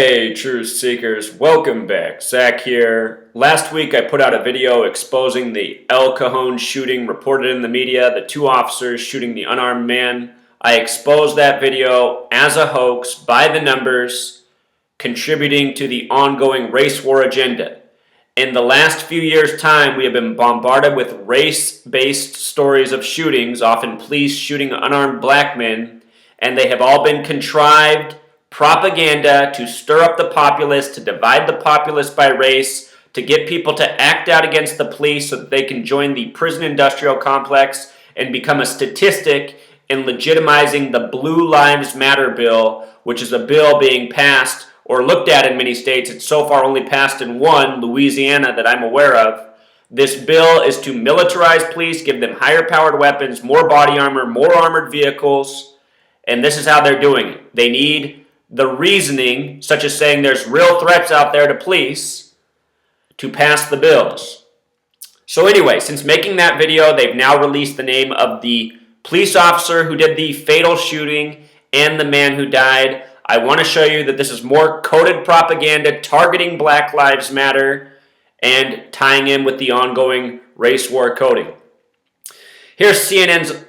Hey, truth seekers, welcome back. Zach here. Last week I put out a video exposing the El Cajon shooting reported in the media, the two officers shooting the unarmed man. I exposed that video as a hoax by the numbers, contributing to the ongoing race war agenda. In the last few years' time, we have been bombarded with race-based stories of shootings, often police shooting unarmed black men, and they have all been contrived propaganda to stir up the populace, to divide the populace by race, to get people to act out against the police so that they can join the prison industrial complex and become a statistic in legitimizing the Blue Lives Matter bill, which is a bill being passed or looked at in many states. It's so far only passed in one, Louisiana, that I'm aware of. This bill is to militarize police, give them higher powered weapons, more body armor, more armored vehicles, and this is how they're doing it. They need the reasoning, such as saying there's real threats out there to police, to pass the bills. So anyway, since making that video, they've now released the name of the police officer who did the fatal shooting and the man who died. I want to show you that this is more coded propaganda targeting Black Lives Matter and tying in with the ongoing race war coding. Here's CNN's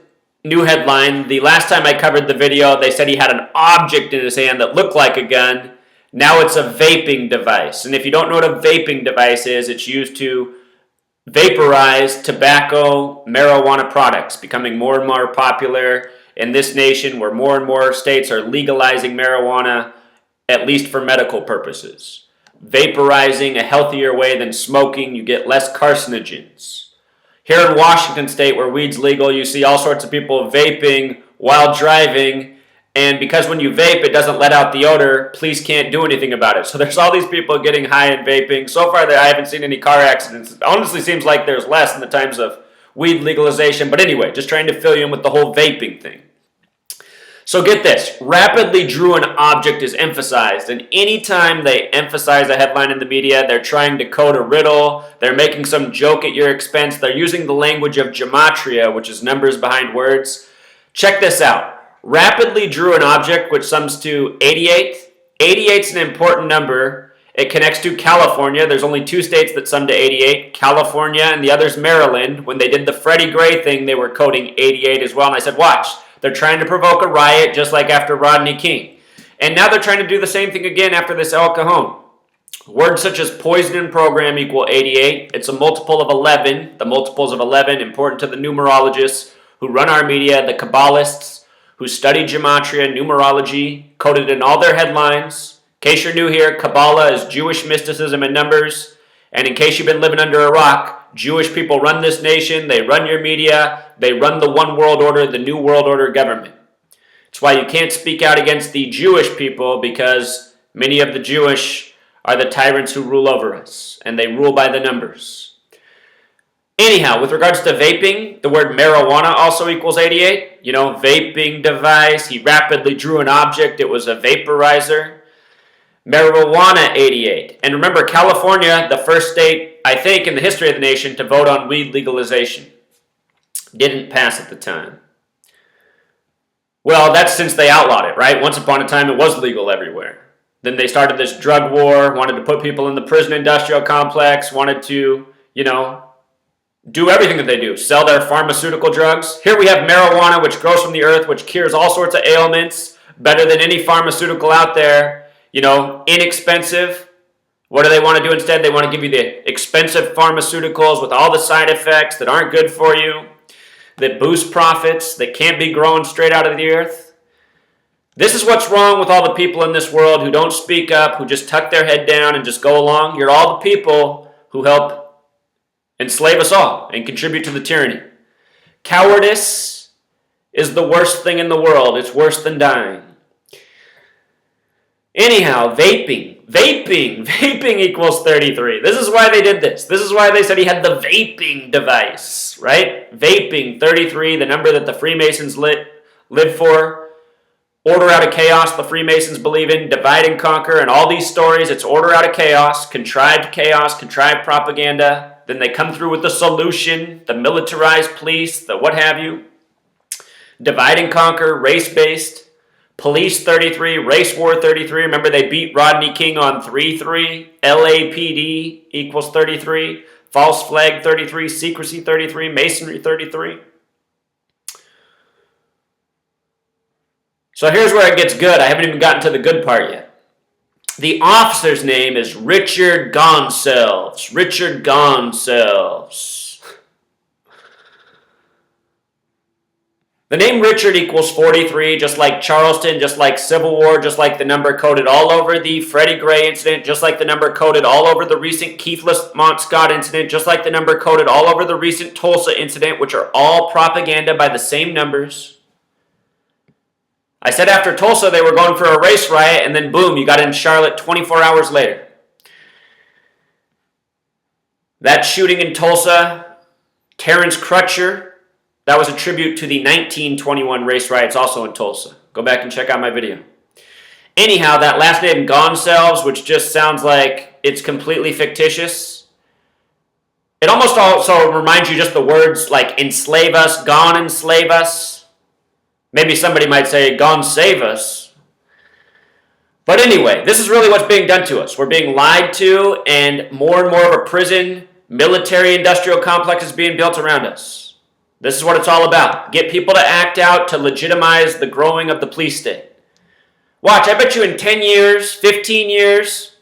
new headline. The last time I covered the video, they said he had an object in his hand that looked like a gun. Now it's a vaping device. And if you don't know what a vaping device is, it's used to vaporize tobacco, marijuana products, becoming more and more popular in this nation where more and more states are legalizing marijuana, at least for medical purposes. Vaporizing a healthier way than smoking, you get less carcinogens. Here in Washington State, where weed's legal, you see all sorts of people vaping while driving, and because when you vape, it doesn't let out the odor, police can't do anything about it. So there's all these people getting high and vaping. So far, I haven't seen any car accidents. It honestly seems like there's less in the times of weed legalization. But anyway, just trying to fill you in with the whole vaping thing. So get this, rapidly drew an object is emphasized, and anytime they emphasize a headline in the media, they're trying to code a riddle, they're making some joke at your expense, they're using the language of gematria, which is numbers behind words. Check this out. Rapidly drew an object which sums to 88. 88 is an important number. It connects to California. There's only two states that sum to 88, California and the other's Maryland. When they did the Freddie Gray thing, they were coding 88 as well, and I said, watch. They're trying to provoke a riot just like after Rodney King. And now they're trying to do the same thing again after this El Cajon. Words such as poison and program equal 88. It's a multiple of 11. The multiples of 11, important to the numerologists who run our media, the Kabbalists who study gematria, numerology, coded in all their headlines. In case you're new here, Kabbalah is Jewish mysticism and numbers. And in case you've been living under a rock, Jewish people run this nation, they run your media, they run the one world order, the new world order government. It's why you can't speak out against the Jewish people, because many of the Jewish are the tyrants who rule over us, and they rule by the numbers. Anyhow, with regards to vaping, the word marijuana also equals 88. You know, vaping device, he rapidly drew an object, it was a vaporizer. Marijuana 88. And remember, California, the first state, I think, in the history of the nation to vote on weed legalization. Didn't pass at the time. Well, that's since they outlawed it, right? Once upon a time, it was legal everywhere. Then they started this drug war, wanted to put people in the prison industrial complex, wanted to, do everything that they do, sell their pharmaceutical drugs. Here we have marijuana, which grows from the earth, which cures all sorts of ailments, better than any pharmaceutical out there. Inexpensive. What do they want to do instead? They want to give you the expensive pharmaceuticals with all the side effects that aren't good for you, that boost profits, that can't be grown straight out of the earth. This is what's wrong with all the people in this world who don't speak up, who just tuck their head down and just go along. You're all the people who help enslave us all and contribute to the tyranny. Cowardice is the worst thing in the world. It's worse than dying. Anyhow, vaping equals 33. This is why they did this. This is why they said he had the vaping device, right? Vaping, 33, the number that the Freemasons live for. Order out of chaos, the Freemasons believe in. Divide and conquer, and all these stories, it's order out of chaos, contrived propaganda. Then they come through with the solution, the militarized police, the what have you. Divide and conquer, race-based. Police 33, Race War 33. Remember they beat Rodney King on 3-3. LAPD equals 33. False Flag 33. Secrecy 33. Masonry 33. So here's where it gets good. I haven't even gotten to the good part yet. The officer's name is Richard Gonsalves. Richard Gonsalves. The name Richard equals 43, just like Charleston, just like Civil War, just like the number coded all over the Freddie Gray incident, just like the number coded all over the recent Keith Lamont Scott incident, just like the number coded all over the recent Tulsa incident, which are all propaganda by the same numbers. I said after Tulsa they were going for a race riot, and then boom, you got in Charlotte 24 hours later. That shooting in Tulsa, Terrence Crutcher, that was a tribute to the 1921 race riots also in Tulsa. Go back and check out my video. Anyhow, that last name Gonsalves, which just sounds like it's completely fictitious. It almost also reminds you just the words like enslave us, gone enslave us. Maybe somebody might say gone save us. But anyway, this is really what's being done to us. We're being lied to, and more of a prison, military industrial complex is being built around us. This is what it's all about. Get people to act out to legitimize the growing of the police state. Watch, I bet you in 10 years, 15 years,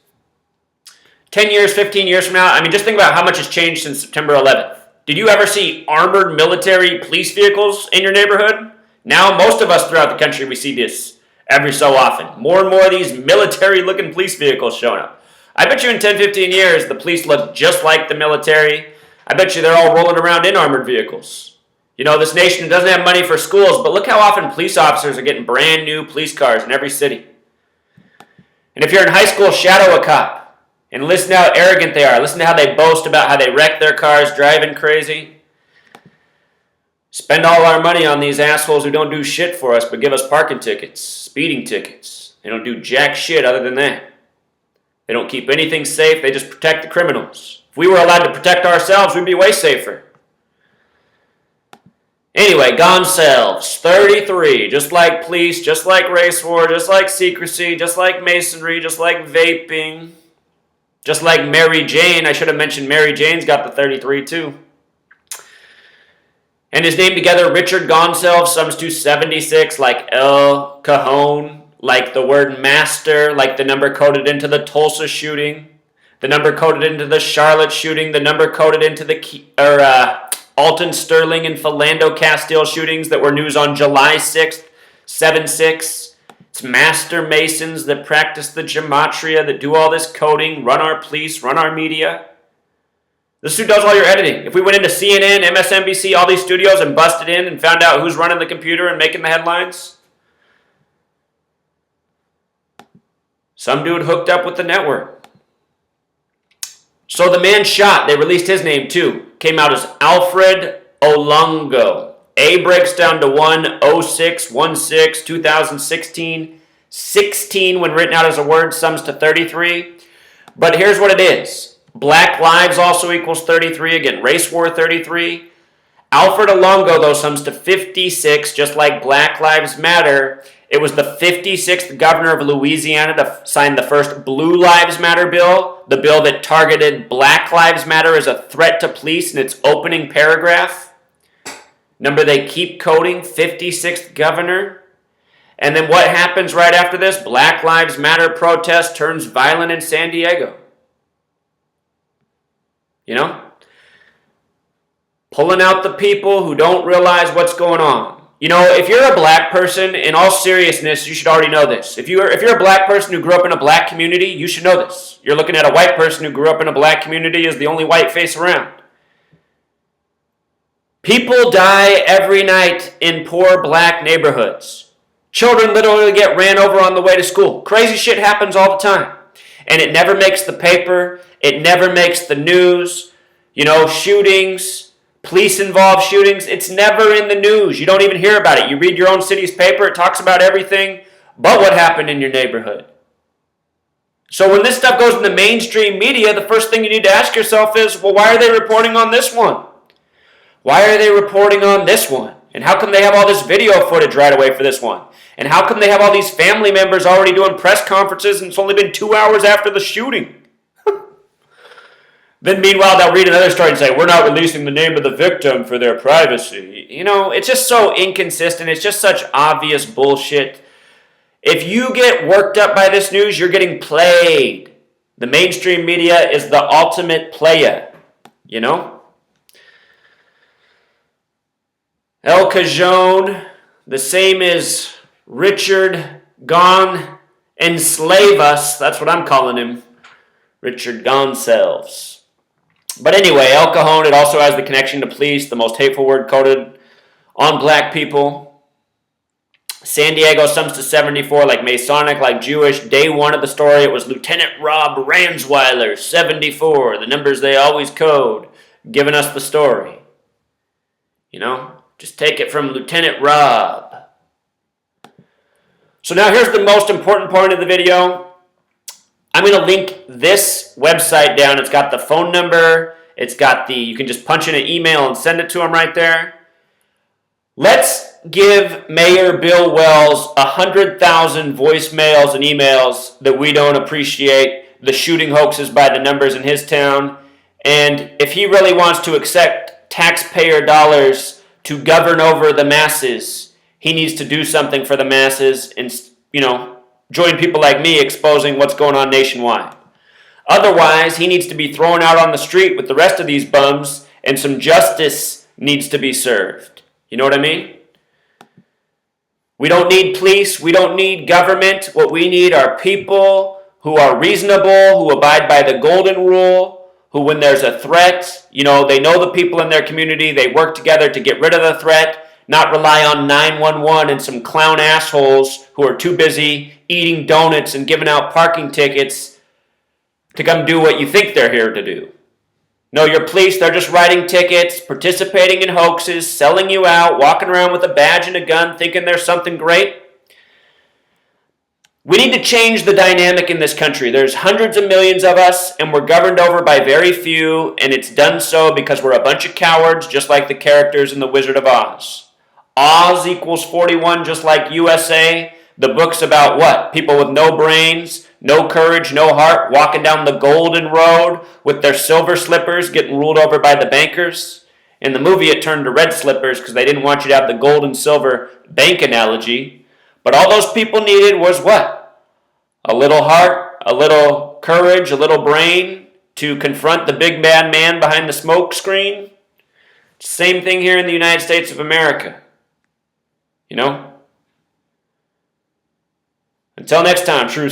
10 years, 15 years from now, I mean, just think about how much has changed since September 11th. Did you ever see armored military police vehicles in your neighborhood? Now, most of us throughout the country, we see this every so often. More and more of these military-looking police vehicles showing up. I bet you in 10, 15 years, the police look just like the military. I bet you they're all rolling around in armored vehicles. You know, this nation doesn't have money for schools, but look how often police officers are getting brand new police cars in every city. And if you're in high school, shadow a cop. And listen to how arrogant they are. Listen to how they boast about how they wreck their cars, driving crazy. Spend all our money on these assholes who don't do shit for us but give us parking tickets, speeding tickets. They don't do jack shit other than that. They don't keep anything safe. They just protect the criminals. If we were allowed to protect ourselves, we'd be way safer. Anyway, Gonsalves, 33, just like police, just like race war, just like secrecy, just like masonry, just like vaping, just like Mary Jane. I should have mentioned Mary Jane's got the 33 too. And his name together, Richard Gonsalves, sums to 76, like El Cajon, like the word master, like the number coded into the Tulsa shooting, the number coded into the Charlotte shooting, the number coded into the Alton Sterling and Philando Castile shootings that were news on July 6th, 7-6. It's master masons that practice the gematria, that do all this coding, run our police, run our media. This is who does all your editing. If we went into CNN, MSNBC, all these studios and busted in and found out who's running the computer and making the headlines, some dude hooked up with the network. So the man shot, they released his name too, came out as Alfred Olango. A breaks down to 10616, 2016. 16 when written out as a word sums to 33. But here's what it is. Black lives also equals 33. Again, race war 33. Alfred Olango, though, sums to 56, just like Black Lives Matter. It was the 56th governor of Louisiana to sign the first Blue Lives Matter bill, the bill that targeted Black Lives Matter as a threat to police in its opening paragraph. Number they keep coding, 56th governor. And then what happens right after this? Black Lives Matter protest turns violent in San Diego. You know? Pulling out the people who don't realize what's going on. You know, if you're a black person, in all seriousness, you should already know this. If you're a black person who grew up in a black community, you should know this. You're looking at a white person who grew up in a black community as the only white face around. People die every night in poor black neighborhoods. Children literally get ran over on the way to school. Crazy shit happens all the time. And it never makes the paper. It never makes the news. You know, shootings, police-involved shootings, it's never in the news. You don't even hear about it. You read your own city's paper, it talks about everything but what happened in your neighborhood. So when this stuff goes in the mainstream media, the first thing you need to ask yourself is, well, why are they reporting on this one? Why are they reporting on this one? And how come they have all this video footage right away for this one? And how come they have all these family members already doing press conferences and it's only been 2 hours after the shooting? Then meanwhile, they'll read another story and say, we're not releasing the name of the victim for their privacy. You know, it's just so inconsistent. It's just such obvious bullshit. If you get worked up by this news, you're getting played. The mainstream media is the ultimate player, you know? El Cajon, the same as Richard Gonsalves. That's what I'm calling him. Richard Gonsalves. But anyway, El Cajon, it also has the connection to police, the most hateful word coded on black people. San Diego sums to 74, like Masonic, like Jewish. Day one of the story, it was Lieutenant Rob Ransweiler, 74, the numbers they always code, giving us the story. You know, just take it from Lieutenant Rob. So now here's the most important point of the video. I'm going to link this website down. It's got the phone number. It's got you can just punch in an email and send it to them right there. Let's give Mayor Bill Wells 100,000 voicemails and emails that we don't appreciate the shooting hoaxes by the numbers in his town. And if he really wants to accept taxpayer dollars to govern over the masses, he needs to do something for the masses and, you know, join people like me exposing what's going on nationwide. Otherwise, he needs to be thrown out on the street with the rest of these bums and some justice needs to be served. You know what I mean? We don't need police. We don't need government. What we need are people who are reasonable, who abide by the golden rule, who when there's a threat, you know, they know the people in their community, they work together to get rid of the threat, not rely on 911 and some clown assholes who are too busy eating donuts and giving out parking tickets to come do what you think they're here to do. No, your police, they're just writing tickets, participating in hoaxes, selling you out, walking around with a badge and a gun, thinking there's something great. We need to change the dynamic in this country. There's hundreds of millions of us, and we're governed over by very few, and it's done so because we're a bunch of cowards, just like the characters in The Wizard of Oz. Oz equals 41, just like USA. The book's about what? People with no brains, no courage, no heart, walking down the golden road with their silver slippers getting ruled over by the bankers. In the movie, it turned to red slippers because they didn't want you to have the gold and silver bank analogy. But all those people needed was what? A little heart, a little courage, a little brain to confront the big bad man behind the smoke screen. Same thing here in the United States of America. You know? Until next time, true